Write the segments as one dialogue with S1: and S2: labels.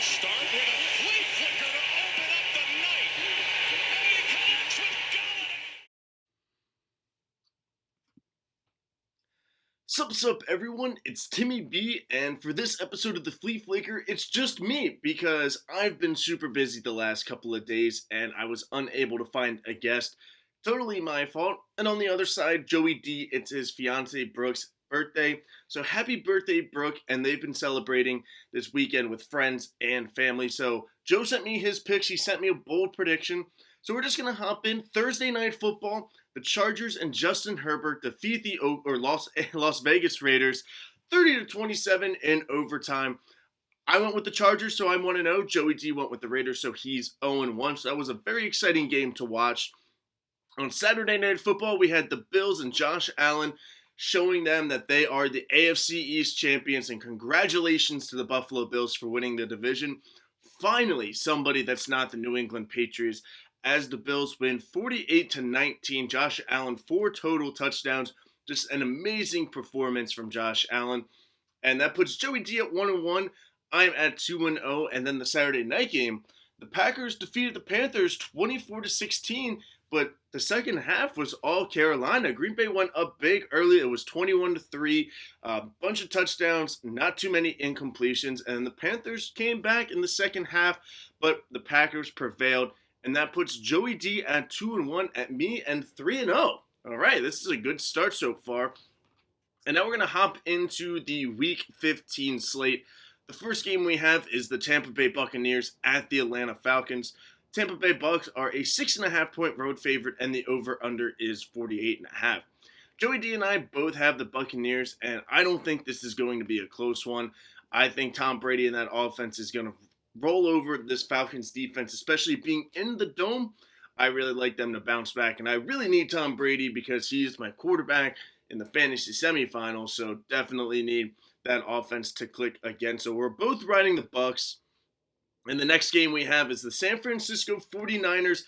S1: Start with a Flea Flicker to open up the night. And he connects with Galladay.
S2: Sup, everyone, it's Timmy B, and for this episode of the Flea Flicker, it's just me, because I've been super busy the last couple of days, and I was unable to find a guest. Totally my fault. And on the other side, Joey D, it's his fiance Brooke's birthday. So happy birthday, Brooke, and they've been celebrating this weekend with friends and family. So Joe sent me his picks, he sent me a bold prediction. So we're just going to hop in. Thursday Night Football, the Chargers and Justin Herbert defeat the Las Vegas Raiders 30-27 in overtime. I went with the Chargers, so I'm 1-0. Joey D went with the Raiders, so he's 0-1. So that was a very exciting game to watch. On Saturday Night Football, we had the Bills and Josh Allen showing them that they are the AFC East champions, and congratulations to the Buffalo Bills for winning the division. Finally, somebody that's not the New England Patriots, as the Bills win 48-19. Josh Allen, 4 total touchdowns. Just an amazing performance from Josh Allen. And that puts Joey D at 1-1. I'm at 2-0. And then the Saturday night game, the Packers defeated the Panthers 24-16. But the second half was all Carolina. Green Bay went up big early. It was 21-3. A bunch of touchdowns, not too many incompletions. And the Panthers came back in the second half, but the Packers prevailed. And that puts Joey D at 2-1, at me and 3-0. All right, this is a good start so far. And now we're going to hop into the Week 15 slate. The first game we have is the Tampa Bay Buccaneers at the Atlanta Falcons. Tampa Bay Bucs are a 6.5-point road favorite, and the over-under is 48.5. Joey D and I both have the Buccaneers, and I don't think this is going to be a close one. I think Tom Brady and that offense is going to roll over this Falcons defense, especially being in the dome. I really like them to bounce back, and I really need Tom Brady because he's my quarterback in the fantasy semifinals, so definitely need that offense to click again. So we're both riding the Bucs. And the next game we have is the San Francisco 49ers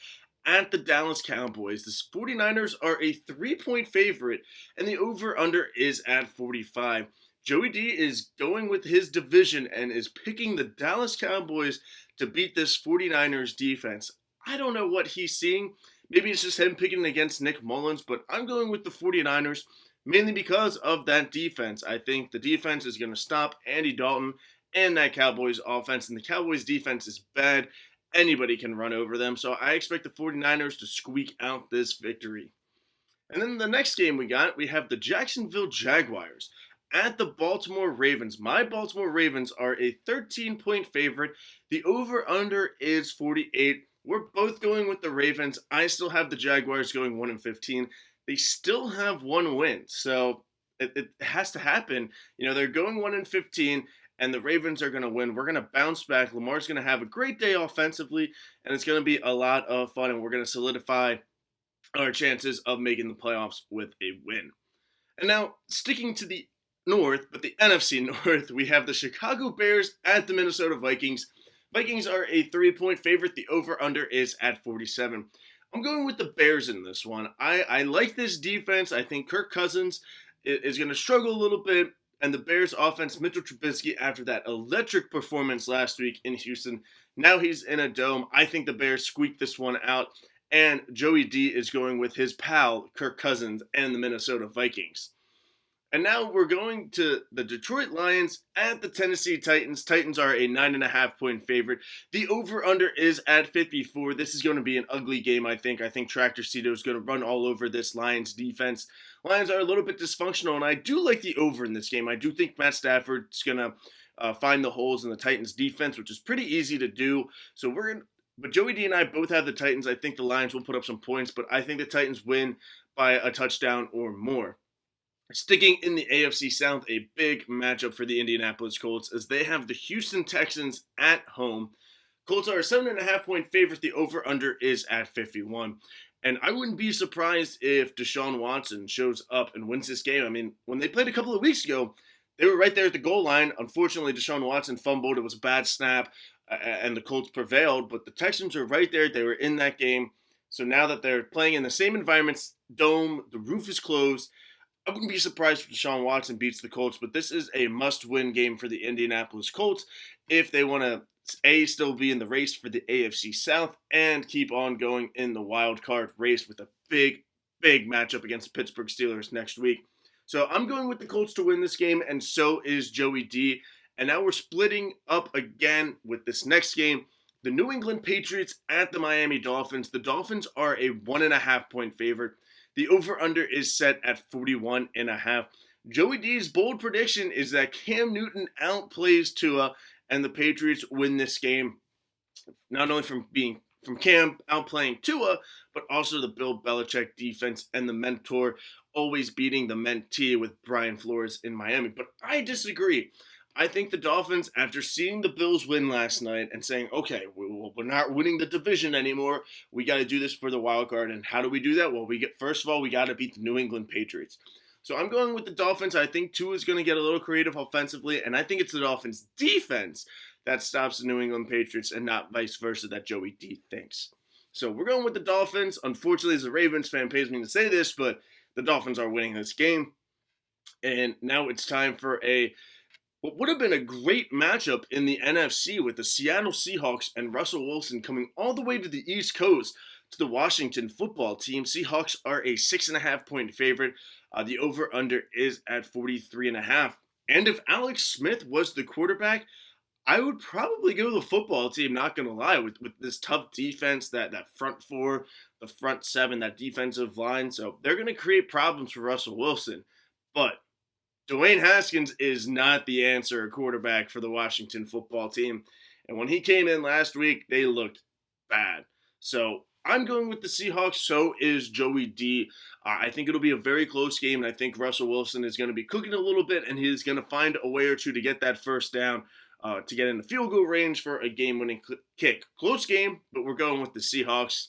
S2: at the Dallas Cowboys. The 49ers are a 3-point favorite, and the over-under is at 45. Joey D is going with his division and is picking the Dallas Cowboys to beat this 49ers defense. I don't know what he's seeing. Maybe it's just him picking against Nick Mullins, but I'm going with the 49ers mainly because of that defense. I think the defense is going to stop Andy Dalton and that Cowboys offense, and the Cowboys defense is bad. Anybody can run over them, so I expect the 49ers to squeak out this victory. And then the next game we have the Jacksonville Jaguars at the Baltimore Ravens. My Baltimore Ravens are a 13-point favorite. The over-under is 48. We're both going with the Ravens. I still have the Jaguars going 1-15. They still have one win, so it has to happen. You know, they're going 1-15, and the Ravens are going to win. We're going to bounce back. Lamar's going to have a great day offensively, and it's going to be a lot of fun, and we're going to solidify our chances of making the playoffs with a win. And now, sticking to the North, but the NFC North, we have the Chicago Bears at the Minnesota Vikings. Vikings are a 3-point favorite. The over-under is at 47. I'm going with the Bears in this one. I like this defense. I think Kirk Cousins is going to struggle a little bit. And the Bears offense, Mitchell Trubisky, after that electric performance last week in Houston, now he's in a dome. I think the Bears squeak this one out. And Joey D is going with his pal, Kirk Cousins, and the Minnesota Vikings. And now we're going to the Detroit Lions at the Tennessee Titans. Titans are a 9.5-point favorite. The over-under is at 54. This is going to be an ugly game, I think. I think Tractor Cito is going to run all over this Lions defense. Lions are a little bit dysfunctional, and I do like the over in this game. I do think Matt Stafford's going to find the holes in the Titans defense, which is pretty easy to do. So but Joey D and I both have the Titans. I think the Lions will put up some points, but I think the Titans win by a touchdown or more. Sticking in the AFC South, a big matchup for the Indianapolis Colts as they have the Houston Texans at home. Colts are a 7.5-point favorite. The over-under is at 51. And I wouldn't be surprised if Deshaun Watson shows up and wins this game. I mean, when they played a couple of weeks ago, they were right there at the goal line. Unfortunately, Deshaun Watson fumbled. It was a bad snap, and the Colts prevailed. But the Texans are right there. They were in that game. So now that they're playing in the same environments, dome, the roof is closed, I wouldn't be surprised if Deshaun Watson beats the Colts, but this is a must-win game for the Indianapolis Colts if they want to still be in the race for the AFC South and keep on going in the wild card race with a big matchup against the Pittsburgh Steelers next week. So I'm going with the Colts to win this game, and so is Joey D. And now we're splitting up again with this next game. The New England Patriots at the Miami Dolphins. The Dolphins are a 1.5 point favorite. The over-under is set at 41.5. Joey D's bold prediction is that Cam Newton outplays Tua and the Patriots win this game, not only from Cam outplaying Tua, but also the Bill Belichick defense and the mentor always beating the mentee with Brian Flores in Miami. But I disagree. I think the Dolphins, after seeing the Bills win last night and saying, okay, we're not winning the division anymore, we got to do this for the wild card. And how do we do that? Well, first of all, we got to beat the New England Patriots. So I'm going with the Dolphins. I think Tua is going to get a little creative offensively, and I think it's the Dolphins' defense that stops the New England Patriots and not vice versa that Joey D thinks. So we're going with the Dolphins. Unfortunately, as a Ravens fan, pays me to say this, but the Dolphins are winning this game. And now it's time for what would have been a great matchup in the NFC with the Seattle Seahawks and Russell Wilson coming all the way to the East Coast to the Washington football team. Seahawks are a 6.5 point favorite. The over-under is at 43.5. And if Alex Smith was the quarterback, I would probably go the football team, not going to lie, with this tough defense, that front four, the front seven, that defensive line. So they're going to create problems for Russell Wilson. But Dwayne Haskins is not the answer at quarterback for the Washington football team. And when he came in last week, they looked bad. So I'm going with the Seahawks. So is Joey D. I think it'll be a very close game, and I think Russell Wilson is going to be cooking a little bit, and he's going to find a way or two to get that first down to get in the field goal range for a game-winning kick. Close game, but we're going with the Seahawks.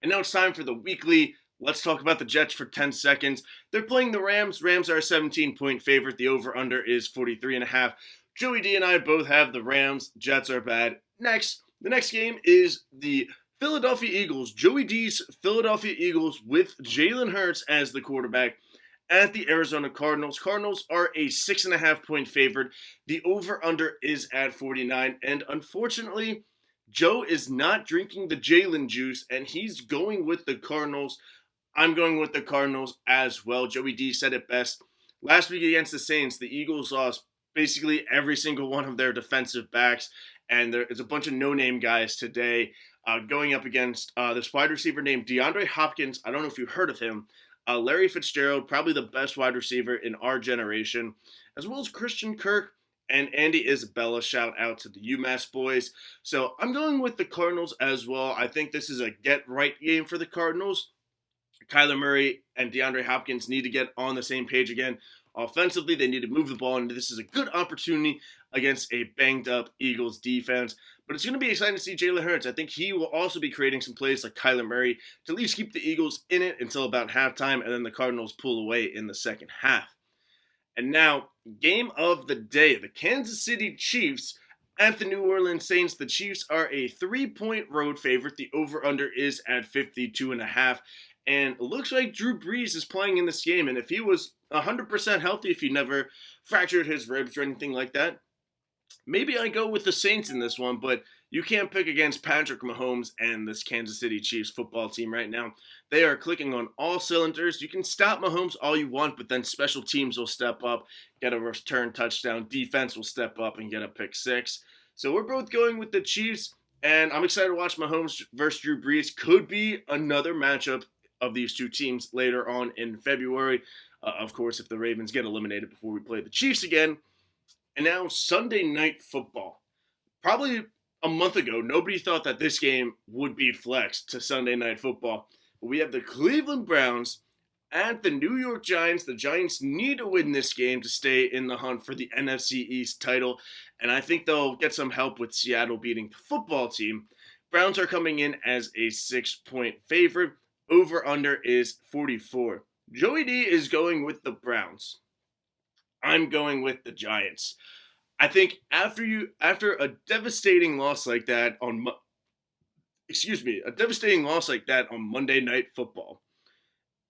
S2: And now it's time for the weekly. Let's talk about the Jets for 10 seconds. They're playing the Rams. Rams are a 17-point favorite. The over-under is 43.5. Joey D and I both have the Rams. Jets are bad. The next game is the Philadelphia Eagles. Joey D's Philadelphia Eagles with Jalen Hurts as the quarterback at the Arizona Cardinals. Cardinals are a 6.5 point favorite. The over-under is at 49. And unfortunately, Joe is not drinking the Jalen juice, and he's going with the Cardinals. I'm going with the Cardinals as well. Joey D said it best. Last week against the Saints, the Eagles lost basically every single one of their defensive backs, and there is a bunch of no-name guys today going up against this wide receiver named DeAndre Hopkins. I don't know if you heard of him. Larry Fitzgerald, probably the best wide receiver in our generation, as well as Christian Kirk and Andy Isabella. Shout out to the UMass boys. So I'm going with the Cardinals as well. I think this is a get-right game for the Cardinals. Kyler Murray and DeAndre Hopkins need to get on the same page again. Offensively, they need to move the ball, and this is a good opportunity against a banged-up Eagles defense. But it's going to be exciting to see Jalen Hurts. I think he will also be creating some plays like Kyler Murray to at least keep the Eagles in it until about halftime, and then the Cardinals pull away in the second half. And now, game of the day, the Kansas City Chiefs at the New Orleans Saints. The Chiefs are a 3-point road favorite. The over-under is at 52.5. And it looks like Drew Brees is playing in this game. And if he was 100% healthy, if he never fractured his ribs or anything like that, maybe I go with the Saints in this one. But you can't pick against Patrick Mahomes and this Kansas City Chiefs football team right now. They are clicking on all cylinders. You can stop Mahomes all you want, but then special teams will step up, get a return touchdown. Defense will step up and get a pick six. So we're both going with the Chiefs. And I'm excited to watch Mahomes versus Drew Brees. Could be another matchup of these two teams later on in February. Of course, if the Ravens get eliminated before we play the Chiefs again. And now Sunday Night Football. Probably a month ago, nobody thought that this game would be flexed to Sunday Night Football. But we have the Cleveland Browns at the New York Giants. The Giants need to win this game to stay in the hunt for the NFC East title. And I think they'll get some help with Seattle beating the football team. Browns are coming in as a 6-point favorite. Over-under is 44. Joey D is going with the Browns. I'm going with the Giants. I think after a devastating loss like that on Monday Night Football,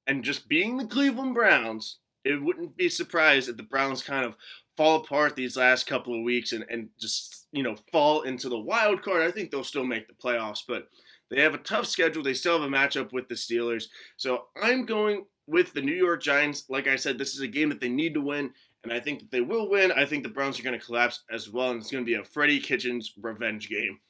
S2: and just being the Cleveland Browns, it wouldn't be surprised if the Browns kind of fall apart these last couple of weeks and just, fall into the wild card, I think they'll still make the playoffs. But they have a tough schedule. They still have a matchup with the Steelers. So I'm going with the New York Giants. Like I said, this is a game that they need to win, and I think that they will win. I think the Browns are going to collapse as well, and it's going to be a Freddie Kitchens revenge game.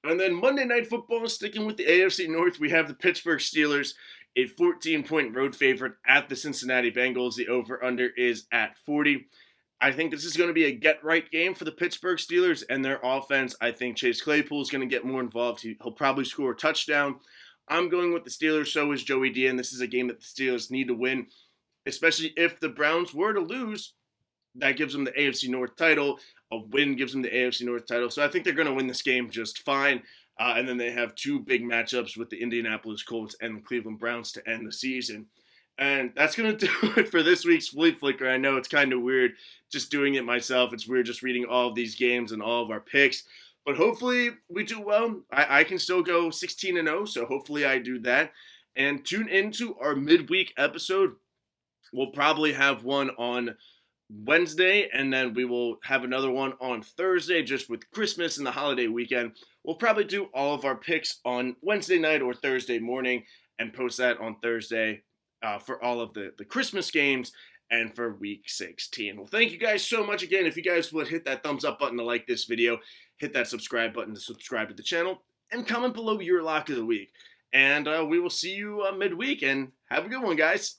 S2: And then Monday Night Football, sticking with the AFC North, we have the Pittsburgh Steelers, a 14-point road favorite at the Cincinnati Bengals. The over-under is at 40. I think this is going to be a get-right game for the Pittsburgh Steelers and their offense. I think Chase Claypool is going to get more involved. He'll probably score a touchdown. I'm going with the Steelers. So is Joey D. And this is a game that the Steelers need to win, especially if the Browns were to lose. That gives them the AFC North title. A win gives them the AFC North title. So I think they're going to win this game just fine. And then they have two big matchups with the Indianapolis Colts and the Cleveland Browns to end the season. And that's going to do it for this week's Flea Flicker. I know it's kind of weird just doing it myself. It's weird just reading all of these games and all of our picks. But hopefully we do well. I can still go 16-0, so hopefully I do that. And tune into our midweek episode. We'll probably have one on Wednesday, and then we will have another one on Thursday, just with Christmas and the holiday weekend. We'll probably do all of our picks on Wednesday night or Thursday morning and post that on Thursday for all of the Christmas games and for week 16. Well, thank you guys so much again. If you guys would hit that thumbs up button to like this video, hit that subscribe button to subscribe to the channel, and comment below your lock of the week. And we will see you midweek, and have a good one, guys.